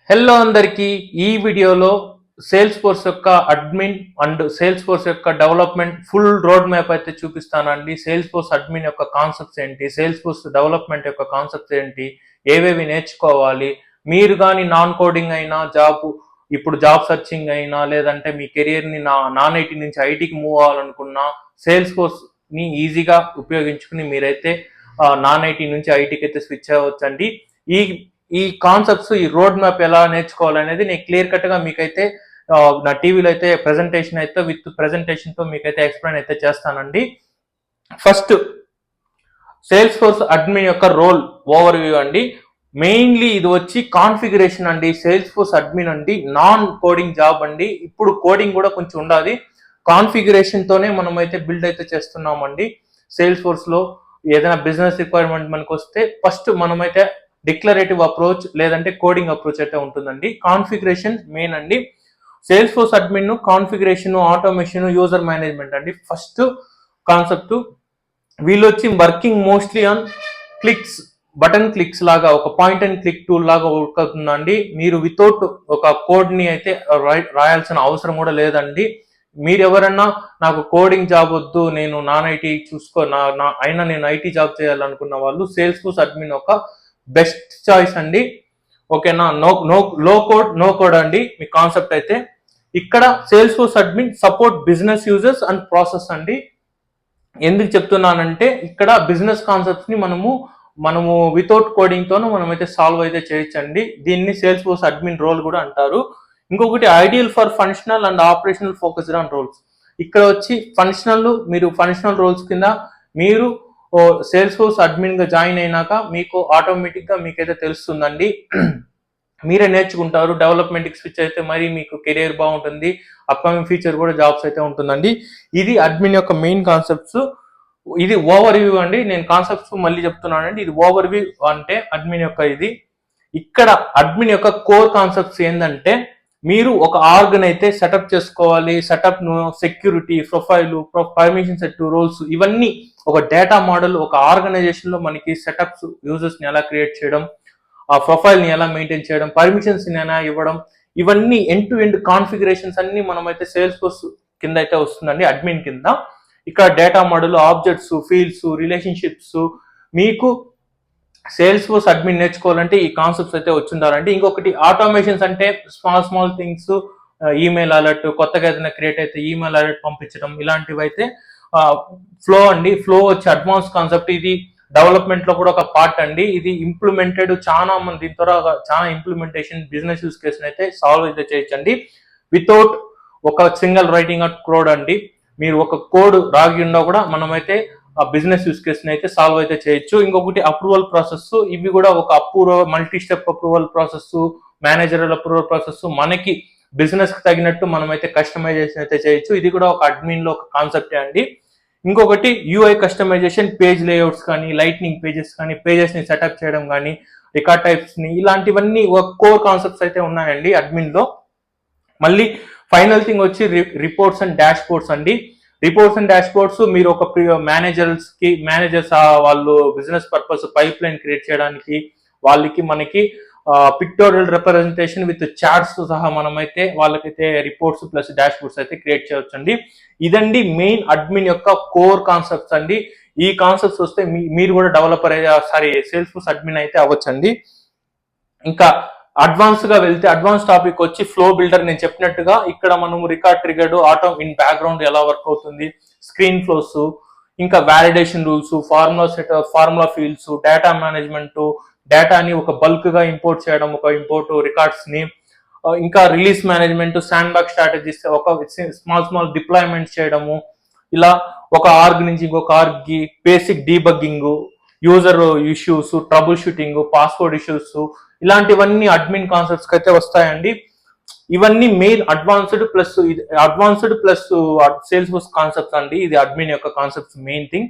Hello అందరికీ ఈ వీడియోలో సేల్స్ ఫోర్స్ యొక్క అడ్మిన్ అండ్ సేల్స్ ఫోర్స్ యొక్క డెవలప్మెంట్ ఫుల్ రోడ్ మ్యాప్ అయితే చూపిస్తానండి. సేల్స్ ఫోర్స్ అడ్మిన్ యొక్క కాన్సెప్ట్స్ ఏంటి, సేల్స్ ఫోర్స్ డెవలప్మెంట్ యొక్క కాన్సెప్ట్స్ ఏంటి, ఏవేవి నేర్చుకోవాలి, మీరు కానీ నాన్ కోడింగ్ అయినా ఇప్పుడు జాబ్ సర్చింగ్ అయినా లేదంటే మీ కెరియర్ని నాన్ ఐటీ నుంచి ఐటీకి మూవ్ అవ్వాలనుకున్నా సేల్స్ ఫోర్స్ ని ఈజీగా ఉపయోగించుకుని మీరైతే నాన్ ఐటీ నుంచి ఐటీకి అయితే స్విచ్ అవ్వచ్చండి. ఈ ఈ కాన్సెప్ట్స్, ఈ రోడ్ మ్యాప్ ఎలా నేర్చుకోవాలనేది నేను క్లియర్ కట్ గా మీకైతే నా టీవీలో అయితే ప్రెజెంటేషన్ అయితే విత్ ప్రెజెంటేషన్ తో మీకైతే ఎక్స్ప్లెయిన్ అయితే చేస్తానండి. ఫస్ట్ సేల్స్ ఫోర్స్ అడ్మిన్ యొక్క రోల్ ఓవర్ వ్యూ అండి. మెయిన్లీ ఇది వచ్చి కాన్ఫిగరేషన్ అండి. సేల్స్ ఫోర్స్ అడ్మిన్ అండి నాన్ కోడింగ్ జాబ్ అండి. ఇప్పుడు కోడింగ్ కూడా కొంచెం ఉండాలి. కాన్ఫిగరేషన్ తోనే మనం అయితే బిల్డ్ అయితే చేస్తున్నామండి. సేల్స్ ఫోర్స్ లో ఏదైనా బిజినెస్ రిక్వైర్మెంట్ మనకు వస్తే ఫస్ట్ మనమైతే డిక్లరేటివ్ అప్రోచ్ లేదంటే కోడింగ్ అప్రోచ్ అయితే ఉంటుందండి. కాన్ఫిగరేషన్ మెయిన్ అండి. Salesforce admin configuration, automation, user management అండి ఫస్ట్ కాన్సెప్ట్. వీళ్ళు వచ్చి working mostly on clicks, button clicks లాగా ఒక పాయింట్ అండ్ క్లిక్ టూల్ లాగా వర్క్ అవుతుందండి. మీరు వితౌట్ ఒక కోడ్ ని అయితే రాయాల్సిన అవసరం కూడా లేదండి. మీరు ఎవరన్నా నాకు కోడింగ్ జాబ్ వద్దు, నేను నాన్ ఐటీ అయినా నేను ఐటీ జాబ్ చేయాలనుకున్న వాళ్ళు సేల్స్ ఫోర్స్ అడ్మిన్ ఒక బెస్ట్ చాయిస్ అండి. ఓకేనా? లో కోడ్ అండి మీ కాన్సెప్ట్ అయితే. ఇక్కడ sales force admin support business users and process అండి. ఎందుకు చెప్తున్నానంటే ఇక్కడ బిజినెస్ కాన్సెప్ట్స్ ని మనము వితౌట్ కోడింగ్ తోను మనమైతే సాల్వ్ అయితే చేయొచ్చండి. దీన్ని సేల్స్ ఫోర్స్ అడ్మిన్ రోల్ కూడా అంటారు. ఇంకొకటి ideal for functional and operational focused on roles. ఇక్కడ వచ్చి మీరు ఫంక్షనల్ రోల్స్ కింద మీరు సేల్స్ ఫోర్స్ అడ్మిన్ గా జాయిన్ అయినాక మీకు ఆటోమేటిక్ గా మీకైతే తెలుస్తుందండి. మీరే నేర్చుకుంటారు. డెవలప్మెంట్ కి స్విచ్ అయితే మరి మీకు కెరియర్ బాగుంటుంది. అప్కమింగ్ ఫ్యూచర్ కూడా జాబ్స్ అయితే ఉంటుందండి. ఇది అడ్మిన్ యొక్క మెయిన్ కాన్సెప్ట్స్. ఇది ఓవర్ వ్యూ అండి. నేను కాన్సెప్ట్స్ మళ్ళీ చెప్తున్నానండి. ఇది ఓవర్ వ్యూ అంటే అడ్మిన్ యొక్క ఇది. ఇక్కడ అడ్మిన్ యొక్క కోర్ కాన్సెప్ట్స్ ఏంటంటే మీరు ఒక ఆర్గన్ అయితే సెటప్ చేసుకోవాలి. సెటప్ ను, security, profile, permission set, roles, ఇవన్నీ ఒక డేటా మోడల్, ఒక ఆర్గనైజేషన్ లో మనకి సెటప్స్, యూజర్స్ ని ఎలా క్రియేట్ చేయడం, ఆ ప్రొఫైల్ ని ఎలా మెయింటైన్ చేయడం, పర్మిషన్స్ ని ఎలా ఇవ్వడం, ఇవన్నీ ఎండ్ టు ఎండ్ కాన్ఫిగరేషన్స్ అన్ని మనమైతే సేల్స్ ఫోర్స్ కింద అయితే వస్తుందండి, అడ్మిన్ కింద. ఇక్కడ data model, objects, fields, relationships, మీకు సేల్స్ ఫోర్స్ అడ్మిన్ నేర్చుకోవాలంటే ఈ కాన్సెప్ట్స్ అయితే వచ్చిండాలంటే. ఇంకొకటి ఆటోమేషన్స్ అంటే స్మాల్ థింగ్స్, ఈమెయిల్ అలర్ట్, కొత్తగా ఏదైనా క్రియేట్ అయితే ఈమెయిల్ అలర్ట్ పంపించడం, ఇలాంటివి అయితే ఫ్లో అండి. ఫ్లో వచ్చి అడ్వాన్స్ కాన్సెప్ట్. ఇది డెవలప్మెంట్ లో కూడా ఒక పార్ట్ అండి. ఇది ఇంప్లిమెంటెడ్ చాలా మంది చాలా ఇంప్లిమెంటేషన్ బిజినెస్ యూస్ కేసు అయితే సాల్వ్ అయితే చేయొచ్చండి వితౌట్ ఒక సింగిల్ రైటింగ్ అవుట్ కోడ్ అండి. మీరు ఒక కోడ్ రాగి ఉన్నా కూడా మనమైతే ఆ బిజినెస్ యూస్ కేస్ ని అయితే సాల్వ్ అయితే చేయొచ్చు. ఇంకొకటి అప్రూవల్ ప్రాసెస్. ఇవి కూడా ఒక multi step approval process, managerial approval process, మనకి బిజినెస్ కి తగినట్టు మనమైతే కస్టమైజేషన్ అయితే చేయొచ్చు. ఇది కూడా ఒక అడ్మిన్ లో ఒక కాన్సెప్టే అండి. ఇంకొకటి యూఐ కస్టమైజేషన్, పేజ్ లేఅవుట్స్ కానీ, లైట్నింగ్ పేజెస్ కానీ, పేజెస్ ని సెటప్ చేయడం కానీ, రికార్డ్ టైప్స్ ని, ఇలాంటివన్నీ ఒక కోర్ కాన్సెప్ట్స్ అయితే ఉన్నాయండి అడ్మిన్ లో. మళ్ళీ ఫైనల్ థింగ్ వచ్చి రిపోర్ట్స్ అండ్ డాష్ బోర్డ్స్ అండి. రిపోర్ట్స్ అండ్ డాష్ బోర్డ్స్ మీరు ఒక మేనేజర్స్ వాళ్ళు business purpose pipe line create చేయడానికి మనకి పిక్టోరియల్ రిప్రజెంటేషన్ విత్ చార్ట్స్ తో సహా మనమైతే వాళ్ళకైతే రిపోర్ట్స్ ప్లస్ డాష్ బోర్డ్స్ అయితే క్రియేట్ చేయొచ్చండి. ఇదండి మెయిన్ అడ్మిన్ యొక్క కోర్ కాన్సెప్ట్స్ అండి. ఈ కాన్సెప్ట్స్ వస్తే మీరు కూడా డెవలపర్ సేల్స్ ఫోర్స్ అడ్మిన్ అయితే అవ్వచ్చండి. ఇంకా అడ్వాన్స్ గా వెళ్తే అడ్వాన్స్ టాపిక్ వచ్చి ఫ్లో బిల్డర్. నేను చెప్పినట్టుగా ఇక్కడ మనము record triggered, auto in background ఎలా వర్క్ అవుతుంది, స్క్రీన్ ఫ్లోస్, ఇంకా validation rules, formula fields, data management, డేటాని ఒక బల్క్ గా ఇంపోర్ట్ చేయడం, ఒక ఇంపోర్ట్ రికార్డ్స్ ని, ఇంకా release management, sandbox strategies, ఒక స్మాల్ డిప్లాయ్మెంట్ చేయడము, ఇలా ఒక ఆర్గ్ నుంచి ఇంకొక ఆర్గ్ కి basic debugging, user issues, troubleshooting, password issues, ఇలాంటివన్నీ అడ్మిన్ కాన్సెప్ట్స్ అయితే వస్తాయండి. ఇవన్నీ main advanced plus Salesforce concepts అండి. ఇది అడ్మిన్ యొక్క concepts main thing.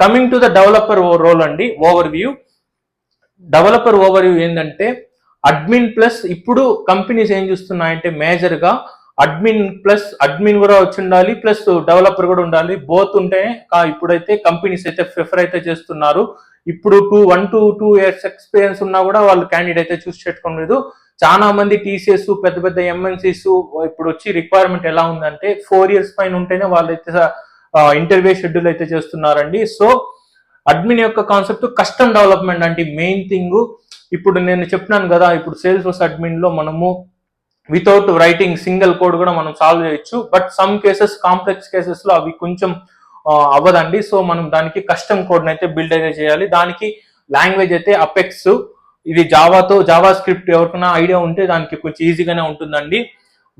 Coming to the developer role అండి, overview. Developer overview ఏంటంటే అడ్మిన్ ప్లస్ ఇప్పుడు కంపెనీస్ ఏం చూస్తున్నాయంటే మేజర్ గా అడ్మిన్ కూడా వచ్చి ఉండాలి, ప్లస్ డెవలపర్ కూడా ఉండాలి. బోత్ ఉంటే ఇప్పుడైతే కంపెనీస్ అయితే ప్రిఫర్ అయితే చేస్తున్నారు. ఇప్పుడు 1 to 2 years ఎక్స్పీరియన్స్ ఉన్నా కూడా వాళ్ళు క్యాండిడేట్ అయితే చూస్ చేసుకోలేదు. చాలా మంది టీసీఎస్ పెద్ద పెద్ద ఎంఎన్సీస్ ఇప్పుడు వచ్చి రిక్వైర్మెంట్ ఎలా ఉందంటే 4 years పైన ఉంటేనే వాళ్ళైతే ఇంటర్వ్యూ షెడ్యూల్ అయితే చేస్తున్నారండి. సో అడ్మిన్ యొక్క కాన్సెప్ట్ కస్టమ్ డెవలప్మెంట్ అంటే మెయిన్ థింగ్. ఇప్పుడు నేను చెప్పినాను కదా, ఇప్పుడు సేల్స్ ఫోర్స్ అడ్మిన్ లో మనము వితౌట్ రైటింగ్ సింగిల్ కోడ్ కూడా మనం సాల్వ్ చేయొచ్చు. But some cases, complex cases లో అవి కొంచెం అవ్వదండి. సో మనం దానికి కస్టమ్ కోడ్ అయితే బిల్డ్ అయితే చేయాలి. దానికి లాంగ్వేజ్ అయితే అపెక్స్. ఇది జావా స్క్రిప్ట్ ఎవరికైనా ఐడియా ఉంటే దానికి కొంచెం ఈజీగానే ఉంటుందండి.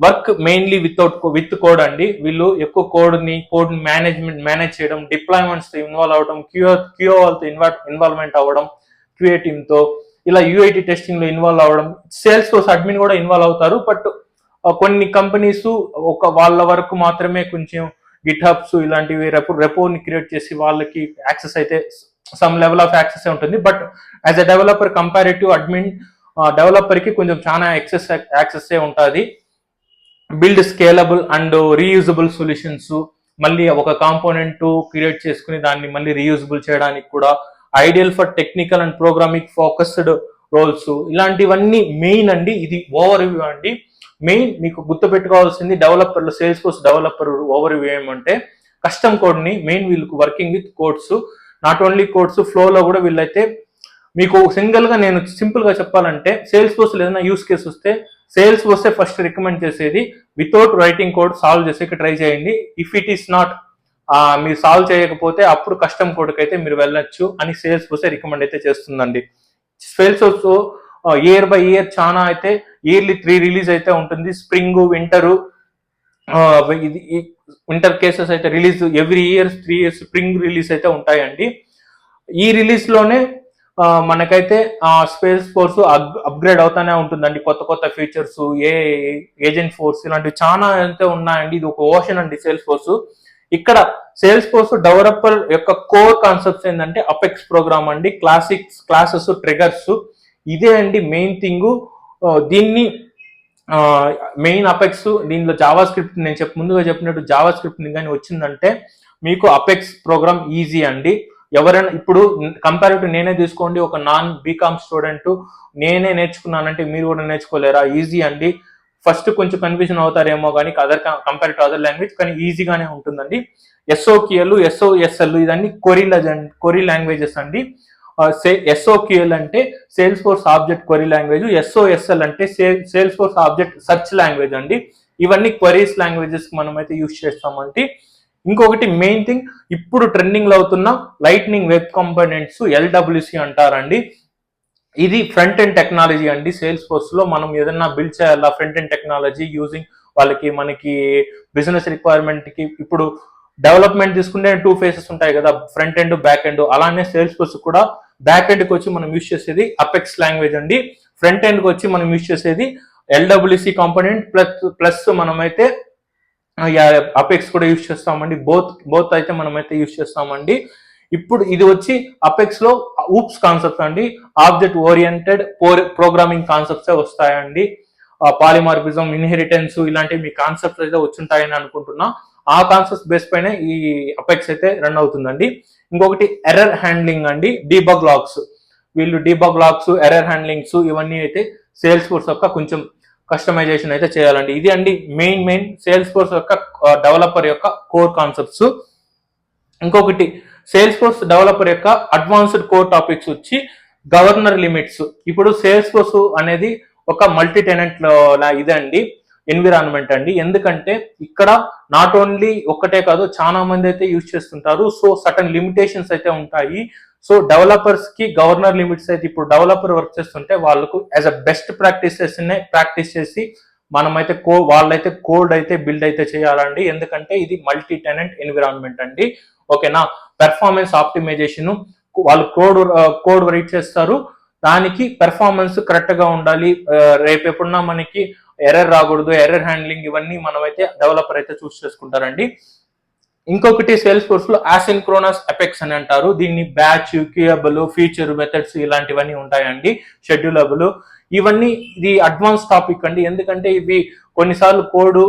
వర్క్ మెయిన్లీ విత్ కోడ్ అండి. వీళ్ళు ఎక్కువ కోడ్ మేనేజ్ చేయడం, డిప్లాయ్మెంట్స్ తో ఇన్వాల్వ్ అవ్వడం, క్యూఓ వాళ్ళతో ఇన్వాల్వ్మెంట్ అవ్వడం, క్యూఏ టీమ్ తో, ఇలా యూఐటి టెస్టింగ్ లో ఇన్వాల్వ్ అవ్వడం. సేల్స్ ఫోర్స్ అడ్మిన్ కూడా ఇన్వాల్వ్ అవుతారు. బట్ కొన్ని కంపెనీస్ వాళ్ళ వరకు మాత్రమే కొంచెం గిట్ హబ్స్ ఇలాంటివి రెపోని క్రియేట్ చేసి వాళ్ళకి యాక్సెస్ అయితే సమ్ లెవెల్ ఆఫ్ యాక్సెస్ ఉంటుంది. But as a developer comparative admin developer కి కొంచెం చాలా యాక్సెస్ ఉంటుంది. Build scalable and reusable solutions. మళ్ళీ ఒక కాంపోనెంట్ క్రియేట్ చేసుకుని దాన్ని మళ్ళీ రీయూజబుల్ చేయడానికి కూడా ideal for technical and programming focused roles. ఇలాంటివన్నీ మెయిన్ అండి. ఇది ఓవర్ వ్యూ అండి. మెయిన్ మీకు గుర్తుపెట్టుకోవాల్సింది డెవలపర్లు, Salesforce developer overview ఏమంటే కస్టమ్ కోడ్ ని మెయిన్ వీళ్ళకి working with codes, not only codes ఫ్లోలో కూడా వీళ్ళైతే మీకు సింగిల్ గా నేను సింపుల్ గా చెప్పాలంటే సేల్స్ ఫోర్స్ ఏదైనా యూస్ కేసు వస్తే సేల్స్ ఫోర్సే ఫస్ట్ రికమెండ్ చేసేది వితౌట్ రైటింగ్ కోడ్ సాల్వ్ చేసేకి ట్రై చేయండి. ఇఫ్ ఇట్ ఈస్ నాట్ మీరు సాల్వ్ చేయకపోతే అప్పుడు కస్టమ్ కోడ్కి అయితే మీరు వెళ్ళొచ్చు అని సేల్స్ ఫోర్సే రికమెండ్ అయితే చేస్తుందండి. Sales force year by year చాలా అయితే ఇయర్లీ 3 రిలీజ్ అయితే ఉంటుంది. స్ప్రింగ్, వింటర్ కేసెస్ అయితే release every year 3 years spring release అయితే ఉంటాయండి. ఈ రిలీజ్ లోనే మనకైతే స్పేస్ ఫోర్స్ అప్గ్రేడ్ అవుతానే ఉంటుందండి. కొత్త కొత్త ఫీచర్స్, ఏజెంట్ ఫోర్స్ ఇలాంటివి చాలా అయితే ఉన్నాయండి. ఇది ఒక ఓషన్ అండి సేల్స్ ఫోర్స్. ఇక్కడ సేల్స్ ఫోర్స్ డెవలపర్ యొక్క కోర్ కాన్సెప్ట్స్ ఏంటంటే అపెక్స్ ప్రోగ్రామ్ అండి, క్లాసెస్, ట్రిగర్స్. ఇదే అండి మెయిన్ థింగ్. దీన్ని మెయిన్ అపెక్స్, దీనిలో జావా స్క్రిప్ట్ నేను ముందుగా చెప్పినట్టు జావా స్క్రిప్ట్ కానీ వచ్చిందంటే మీకు అపెక్స్ ప్రోగ్రామ్ ఈజీ అండి. ఎవరైనా ఇప్పుడు కంపారిటివ్ నేనే తీసుకోండి, ఒక నాన్ బీకామ్ స్టూడెంట్ నేనే నేర్చుకున్నానంటే మీరు కూడా నేర్చుకోలేరా? ఈజీ అండి. ఫస్ట్ కొంచెం కన్ఫ్యూజన్ అవుతారేమో కానీ కంపారిటివ్ అదర్ లాంగ్వేజ్, కానీ ఈజీగానే ఉంటుందండి. ఎస్ఓక్యూఎల్, ఎస్ఓఎస్ఎల్ ఇదన్నీ కొరీ లాంగ్వేజెస్ అండి. ఎస్ఓక్యూఎల్ అంటే Salesforce object query language, SOSL అంటే Salesforce object search language అండి. ఇవన్నీ క్వరీస్ లాంగ్వేజెస్ మనం అయితే యూజ్ చేస్తామండి. ఇంకొకటి మెయిన్ థింగ్, ఇప్పుడు ట్రెండింగ్ లో అవుతున్న లైట్నింగ్ వెబ్ కాంపోనెంట్స్, ఎల్డబ్ల్యూసి అంటారండి. ఇది ఫ్రంట్ ఎండ్ టెక్నాలజీ అండి. సేల్స్ ఫోర్స్ లో మనం ఏదన్నా బిల్డ్ చేయాలా ఫ్రంట్ ఎండ్ టెక్నాలజీ యూజింగ్ మనకి బిజినెస్ రిక్వైర్మెంట్ కి. ఇప్పుడు డెవలప్మెంట్ తీసుకుంటే 2 phases ఉంటాయి కదా, ఫ్రంట్ ఎండ్, బ్యాక్ ఎండ్. అలానే సేల్స్ ఫోర్స్ కూడా బ్యాక్ ఎండ్ కి వచ్చి మనం యూజ్ చేసేది అపెక్స్ లాంగ్వేజ్ అండి. ఫ్రంట్ ఎండ్ కి వచ్చి మనం యూజ్ చేసేది ఎల్డబ్ల్యూసి కాంపోనెంట్ ప్లస్ మనమైతే అపెక్స్ కూడా యూజ్ చేస్తామండి. బోత్ అయితే మనమైతే యూజ్ చేస్తామండి. ఇప్పుడు ఇది వచ్చి అపెక్స్ లో ఊప్స్ కాన్సెప్ట్ అండి. ఆబ్జెక్ట్ ఓరియంటెడ్ ప్రోగ్రామింగ్ కాన్సెప్ట్స్ వస్తాయండి. పాలిమార్ఫిజం, ఇన్హెరిటెన్స్ ఇలాంటివి మీ కాన్సెప్ట్స్ అయితే వచ్చుంటాయని అనుకుంటున్నా. ఆ కాన్సెప్ట్స్ బేస్ పైన ఈ అపెక్స్ అయితే రన్ అవుతుందండి. ఇంకొకటి ఎర్రర్ హ్యాండ్లింగ్ అండి, డీబగ్ లాగ్స్. వీళ్ళు డీబగ్ లాగ్స్, ఎర్రర్ హ్యాండ్లింగ్స్ ఇవన్నీ అయితే సేల్స్ ఫోర్స్ యొక్క కొంచెం కస్టమైజేషన్ అయితే చేయాలండి. ఇది అండి మెయిన్ సేల్స్ ఫోర్స్ యొక్క డెవలపర్ యొక్క కోర్ కాన్సెప్ట్స్. ఇంకొకటి సేల్స్ ఫోర్స్ డెవలపర్ యొక్క అడ్వాన్స్డ్ కోర్ టాపిక్స్ వచ్చి గవర్నర్ లిమిట్స్. ఇప్పుడు సేల్స్ ఫోర్స్ అనేది ఒక మల్టీ టెనెంట్ ఇదండి ఎన్విరాన్మెంట్ అండి. ఎందుకంటే ఇక్కడ నాట్ ఓన్లీ ఒక్కటే కాదు, చాలా మంది అయితే యూజ్ చేస్తుంటారు. సో సటన్ లిమిటేషన్స్ అయితే ఉంటాయి. సో డెవలపర్స్ కి గవర్నర్ లిమిట్స్ అయితే ఇప్పుడు డెవలపర్ వర్క్ చేస్తుంటే వాళ్ళకు యాజ్ అ బెస్ట్ ప్రాక్టీస్ చేసి మనమైతే వాళ్ళైతే కోడ్ అయితే బిల్డ్ అయితే చేయాలండి. ఎందుకంటే ఇది మల్టీ టెనెంట్ ఎన్విరాన్మెంట్ అండి. ఓకేనా? పెర్ఫార్మెన్స్ ఆప్టిమైజేషన్, వాళ్ళు కోడ్ రైట్ చేస్తారు, దానికి పెర్ఫార్మెన్స్ కరెక్ట్ గా ఉండాలి. రేపు ఎప్పుడున్నా మనకి ఎర్రర్ రాకూడదు, ఎర్రర్ హ్యాండ్లింగ్ ఇవన్నీ మనమైతే డెవలపర్ అయితే చూస్ చేసుకుంటారండి. ఇంకొకటి సేల్స్ ఫోర్స్ లో ఆసిన్క్రోనస్ అపెక్స్ అని అంటారు. దీన్ని బ్యాచ్, క్యూయబుల్, ఫీచర్, మెథడ్స్ ఇలాంటివన్నీ ఉంటాయండి. షెడ్యూలబుల్ ఇవన్నీ ఇది అడ్వాన్స్ టాపిక్ అండి. ఎందుకంటే ఇవి కొన్నిసార్లు కోడ్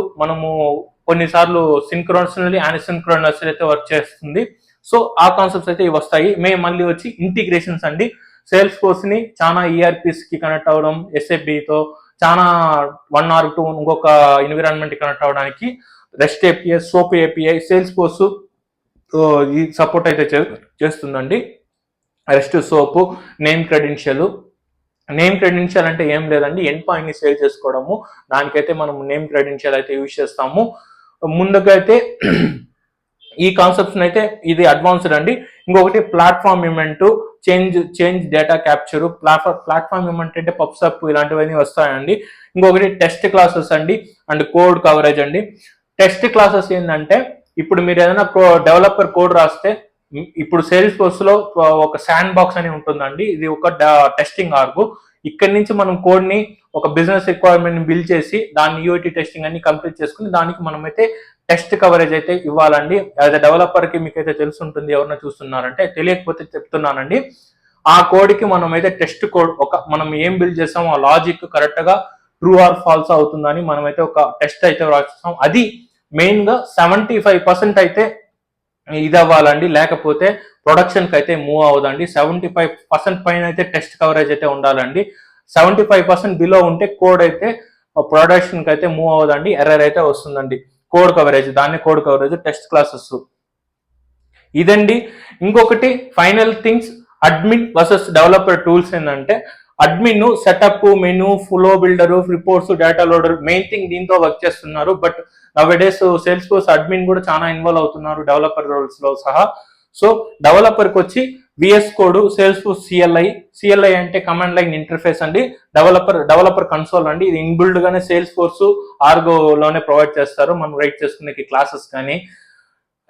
కొన్నిసార్లు సింక్రోనస్లీ అన్సింక్రోనస్ అయితే వర్క్ చేస్తుంది. సో ఆ కాన్సెప్ట్స్ అయితే ఇవి వస్తాయి. మళ్ళీ వచ్చి ఇంటిగ్రేషన్స్ అండి. సేల్స్ ఫోర్స్ ని చాలా ఈఆర్పీస్ కి కనెక్ట్ అవ్వడం, ఎస్ఏపితో చాలా 1 or 2 ఇంకొక ఎన్విరాన్మెంట్ కనెక్ట్ అవ్వడానికి rest API, soap API, sales force ఈ సపోర్ట్ అయితే చేస్తుందండి. రెస్ట్, సోప్, నేమ్ క్రెడెన్షియల్ అంటే ఏం లేదండి, ఎండ్ పాయింట్ ని సేవ్ చేసుకోవడము. దానికైతే మనం నేమ్ క్రెడెన్షియల్ అయితే యూజ్ చేస్తాము. ముందుగా అయితే ఈ కాన్సెప్ట్స్ అయితే ఇది అడ్వాన్స్డ్ అండి. ఇంకొకటి platform event, change data capture. Platform event అంటే పబ్సప్ ఇలాంటివన్నీ వస్తాయండి. ఇంకొకటి టెస్ట్ క్లాసెస్ అండి అండ్ కోడ్ కవరేజ్ అండి. టెస్ట్ క్లాసెస్ ఏంటంటే ఇప్పుడు మీరు ఏదైనా డెవలపర్ కోడ్ రాస్తే ఇప్పుడు సేల్స్ ఫోర్స్ లో ఒక శాండ్ బాక్స్ అని ఉంటుందండి. ఇది ఒక టెస్టింగ్ ఆర్గ్. ఇక్కడి నుంచి మనం కోడ్ ని ఒక బిజినెస్ రిక్వైర్మెంట్ ని బిల్డ్ చేసి దాన్ని యూఐటీ టెస్టింగ్ అన్ని కంప్లీట్ చేసుకుని దానికి మనమైతే టెస్ట్ కవరేజ్ అయితే ఇవ్వాలండి. యాజ్ అ డెవలపర్ కి మీకైతే తెలుసుంటుంది, ఎవరైనా చూస్తున్నారంటే. తెలియకపోతే చెప్తున్నానండి. ఆ కోడ్ కి మనం అయితే టెస్ట్ కోడ్ మనం ఏం బిల్డ్ చేస్తాం ఆ లాజిక్ కరెక్ట్ గా ట్రూ ఆర్ ఫాల్స్ అవుతుందని మనమైతే ఒక టెస్ట్ అయితే రాస్తాం. అది మెయిన్ గా 75% అయితే ఇది అవ్వాలండి, లేకపోతే ప్రొడక్షన్ కి అయితే మూవ్ అవ్వదండి. 75% పైన అయితే టెస్ట్ కవరేజ్ అయితే ఉండాలండి. 75% బిలో ఉంటే కోడ్ అయితే ప్రొడక్షన్ కి అయితే మూవ్ అవ్వదండి, ఎర్రర్ అయితే వస్తుందండి. కోడ్ కవరేజ్, దాన్ని కోడ్ కవరేజ్, టెస్ట్ క్లాసెస్ ఇదండి. ఇంకొకటి final things, admin versus developer tools ఏంటంటే admin setup, menu, flow builder, reports, data loader main thing దీంతో వర్క్ చేస్తున్నారు. But nowadays Salesforce admin కూడా చాలా ఇన్వాల్వ్ అవుతున్నారు డెవలపర్ రోల్స్ లో సహా. సో డెవలపర్ కి వచ్చి VS code, Salesforce CLI అంటే కమాండ్ లైన్ ఇంటర్ఫేస్ అండి. డెవలపర్ కన్సోల్ అండి. ఇది ఇన్బిల్డ్ గానే సేల్స్ ఫోర్స్ ఆర్గో లోనే ప్రొవైడ్ చేస్తారు మనం రైట్ చేసుకునే క్లాసెస్ కానీ.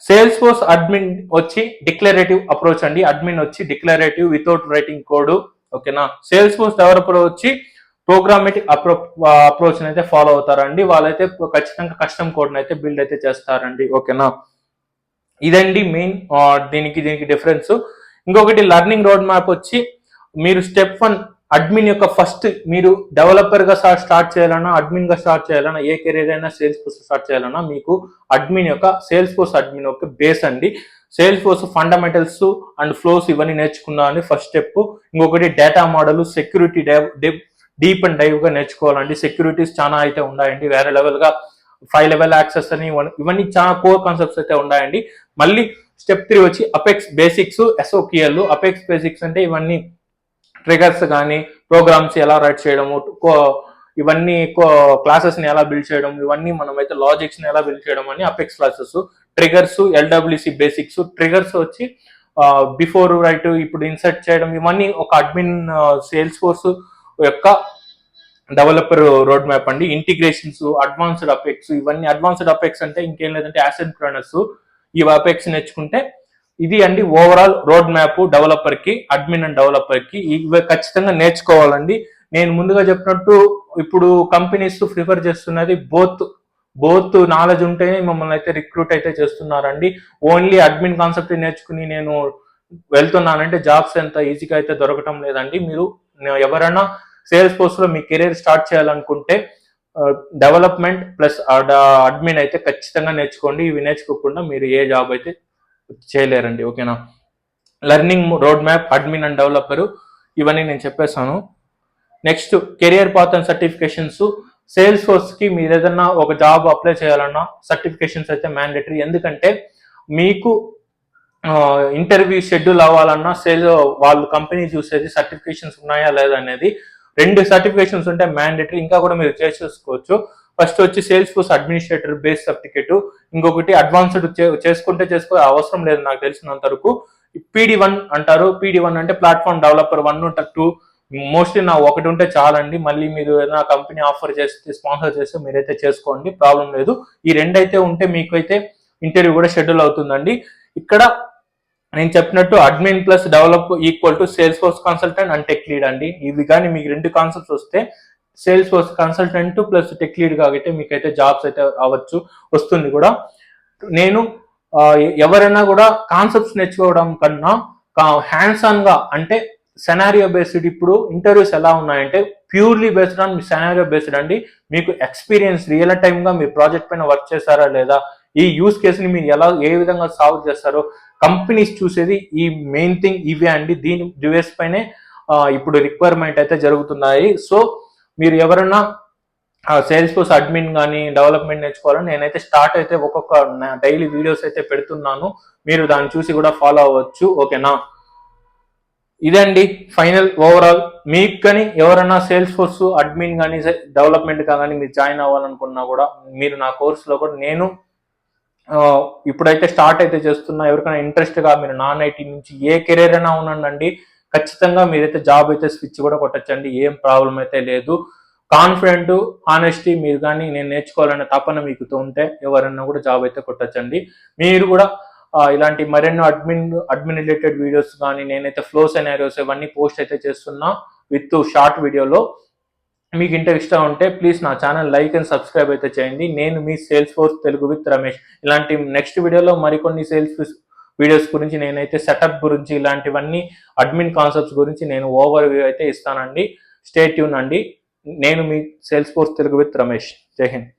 సేల్స్ ఫోర్స్ అడ్మిన్ వచ్చి డిక్లరేటివ్ అప్రోచ్ అండి. అడ్మిన్ వచ్చి డిక్లరేటివ్ వితౌట్ రైటింగ్ కోడ్, ఓకేనా. సేల్స్ ఫోర్స్ డెవలపర్ వచ్చి ప్రోగ్రామేటిక్ అప్రోచ్ అయితే ఫాలో అవుతారండి. వాళ్ళైతే ఖచ్చితంగా కస్టమ్ కోడ్ అయితే బిల్డ్ అయితే చేస్తారండి, ఓకేనా. ఇదండి మెయిన్ దీనికి డిఫరెన్స్. ఇంకొకటి లర్నింగ్ రోడ్ మ్యాప్ వచ్చి మీరు స్టెప్ 1 అడ్మిన్ యొక్క ఫస్ట్ మీరు డెవలపర్ గా స్టార్ట్ చేయాలన్నా, అడ్మిన్ గా స్టార్ట్ చేయాలన్నా, ఏ కెరీర్ అయినా సేల్స్ ఫోర్స్ స్టార్ట్ చేయాలన్నా మీకు అడ్మిన్ యొక్క సేల్స్ ఫోర్స్ అడ్మిన్ యొక్క బేస్ అండి. Salesforce fundamentals and flows ఇవన్నీ నేర్చుకున్నారని ఫస్ట్ స్టెప్. ఇంకొకటి data model, security deep and dive గా నేర్చుకోవాలండి. సెక్యూరిటీస్ చాలా అయితే ఉన్నాయండి, వేరే లెవెల్ గా 5 లెవెల్ యాక్సెస్ అని ఇవన్నీ చాలా కోర్ కాన్సెప్ట్స్ అయితే ఉన్నాయండి. మళ్ళీ స్టెప్ 3 వచ్చి అపెక్స్ బేసిక్స్, ఎస్ఓక్యూఎల్. అపెక్స్ బేసిక్స్ అంటే ఇవన్నీ ట్రిగర్స్ కానీ, ప్రోగ్రామ్స్ ఎలా రైట్ చేయడము, ఇవన్నీ క్లాసెస్ ని ఎలా బిల్డ్ చేయడం, ఇవన్నీ మనం అయితే లాజిక్స్ ని ఎలా బిల్డ్ చేయడం అని apex classes. Triggers, LWC basics. Triggers వచ్చి బిఫోర్ రైట్, ఇప్పుడు ఇన్సర్ట్ చేయడం, ఇవన్నీ ఒక అడ్మిన్ సేల్స్ ఫోర్స్ యొక్క డెవలపర్ రోడ్ మ్యాప్ అండి. ఇంటిగ్రేషన్స్, అడ్వాన్స్డ్ అపెక్స్, ఇవన్నీ అడ్వాన్స్డ్ అపెక్స్ అంటే ఇంకేం లేదంటే యాసిన్క్రోనస్, ఈ అపెక్స్ నేర్చుకుంటే ఇది అండి ఓవరాల్ రోడ్ మ్యాప్ డెవలపర్ కి, అడ్మిన్ అండ్ డెవలపర్ కి. ఇవి ఖచ్చితంగా నేర్చుకోవాలండి. నేను ముందుగా చెప్పినట్టు ఇప్పుడు కంపెనీస్ ప్రిఫర్ చేస్తున్నది బోత్ నాలెడ్జ్ ఉంటేనే మమ్మల్ని అయితే రిక్రూట్ అయితే చేస్తున్నారండి. ఓన్లీ అడ్మిన్ కాన్సెప్ట్ నేర్చుకుని నేను వెళ్తున్నానంటే జాబ్స్ ఎంత ఈజీగా అయితే దొరకటం లేదండి. మీరు ఎవరైనా సేల్స్ ఫోర్స్ లో మీ కెరీర్ స్టార్ట్ చేయాలనుకుంటే డెవలప్మెంట్ ప్లస్ అడ్మిన్ అయితే ఖచ్చితంగా నేర్చుకోండి. ఇవి నేర్చుకోకుండా మీరు ఏ జాబ్ అయితే చేయలేరండి, ఓకేనా. Learning road map, admin and developer ఇవన్నీ నేను చెప్పేశాను. Next career path and certifications. Sales force కి మీరు ఏదన్నా ఒక జాబ్ అప్లై చేయాలన్నా సర్టిఫికేషన్స్ అయితే మ్యాండేటరీ. ఎందుకంటే మీకు ఇంటర్వ్యూ షెడ్యూల్ అవ్వాలన్నా వాళ్ళు కంపెనీ చూసేది సర్టిఫికేషన్స్ ఉన్నాయా లేదా అనేది. 2 సర్టిఫికేషన్స్ ఉంటే మ్యాండేటరీ, ఇంకా కూడా మీరు చేసుకోవచ్చు. ఫస్ట్ వచ్చి sales force administrator base certificate. ఇంకొకటి అడ్వాన్స్డ్ చేసుకుంటే అవసరం లేదు నాకు తెలిసినంత వరకు. PD1 అంటారు. PD1 అంటే ప్లాట్ఫామ్ డెవలపర్ 1, 2. మోస్ట్లీ నా ఒకటి ఉంటే చాలండి. మళ్ళీ మీరు ఏదైనా కంపెనీ ఆఫర్ చేస్తే, స్పాన్సర్ చేస్తే మీరైతే చేసుకోండి, ప్రాబ్లం లేదు. ఈ 2 అయితే ఉంటే మీకు అయితే ఇంటర్వ్యూ కూడా షెడ్యూల్ అవుతుందండి. ఇక్కడ నేను చెప్పినట్టు admin plus develop equal to sales force consultant and tech lead అండి. ఇవి కానీ మీకు 2 కాన్సెప్ట్స్ వస్తే sales force consultant plus tech lead కాబట్టి మీకైతే జాబ్స్ అయితే వస్తుంది కూడా. నేను ఎవరైనా కూడా కాన్సెప్ట్స్ నేర్చుకోవడం కన్నా హ్యాండ్స్ ఆన్ గా అంటే సెనారియో బేస్డ్, ఇప్పుడు ఇంటర్వ్యూస్ ఎలా ఉన్నాయంటే purely based on scenario based అండి. మీకు ఎక్స్పీరియన్స్ రియల్ టైమ్ గా మీ ప్రాజెక్ట్ పైన వర్క్ చేశారా లేదా, ఈ యూస్ కేస్ ని మీరు ఏ విధంగా సాల్వ్ చేస్తారో కంపెనీస్ చూసేది ఈ మెయిన్ థింగ్ ఇవే అండి. దీని డ్యూఎస్ పైనే ఇప్పుడు రిక్వైర్మెంట్ అయితే జరుగుతున్నాయి. సో మీరు ఎవరన్నా సేల్స్ ఫోర్స్ అడ్మిన్ కానీ డెవలప్మెంట్ నేర్చుకోవాలని నేనైతే స్టార్ట్ అయితే ఒక్కొక్క డైలీ వీడియోస్ అయితే పెడుతున్నాను. మీరు దాన్ని చూసి కూడా ఫాలో అవ్వచ్చు. ఓకేనా? ఇదండి ఫైనల్ ఓవరాల్. మీకు కానీ ఎవరైనా సేల్స్ ఫోర్స్ అడ్మిన్ కానీ డెవలప్మెంట్ కానీ మీరు జాయిన్ అవ్వాలనుకున్నా కూడా మీరు నా కోర్సులో కూడా నేను ఇప్పుడైతే స్టార్ట్ అయితే చేస్తున్నా. ఎవరికైనా ఇంట్రెస్ట్గా మీరు నాన్ ఐటీ నుంచి ఏ కెరీర్ అయినా ఉన్నానండి, ఖచ్చితంగా మీరైతే జాబ్ అయితే స్విచ్ కూడా కొట్టచ్చండి. ఏం ప్రాబ్లం అయితే లేదు. కాన్ఫిడెంట్, హానెస్టీ మీరు కానీ నేను నేర్చుకోవాలనే తపన మీకు ఉంటే ఎవరైనా కూడా జాబ్ అయితే కొట్టచ్చండి. మీరు కూడా ఇలాంటి మరెన్నో అడ్మిన్ రిలేటెడ్ వీడియోస్ కానీ నేనైతే ఫ్లో సెనారియోస్ ఇవన్నీ పోస్ట్ అయితే చేస్తున్నా విత్ షార్ట్ వీడియోలో. మీకు ఇష్టం ఉంటే ప్లీజ్ నా ఛానల్ లైక్ అండ్ సబ్స్క్రైబ్ అయితే చేయండి. నేను మీ Salesforce Telugu with Ramesh. ఇలాంటి నెక్స్ట్ వీడియోలో మరికొన్ని సేల్స్ వీడియోస్ గురించి నేనైతే సెటప్ గురించి ఇలాంటివన్నీ అడ్మిన్ కాన్సెప్ట్స్ గురించి నేను ఓవర్ వ్యూ అయితే ఇస్తానండి. స్టే ట్యూన్ అండి. నేను మీ Salesforce Telugu with Ramesh. Jai Hind.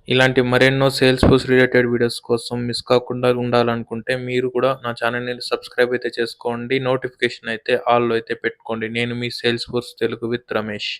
ఇలాంటి మరెన్నో సేల్స్ ఫోర్స్ రిలేటెడ్ వీడియోస్ కోసం మిస్ కాకుండా ఉండాలనుకుంటే మీరు కూడా నా ఛానల్ని సబ్స్క్రైబ్ అయితే చేసుకోండి. నోటిఫికేషన్ అయితే ఆల్లో అయితే పెట్టుకోండి. నేను మీ Salesforce Telugu with Ramesh.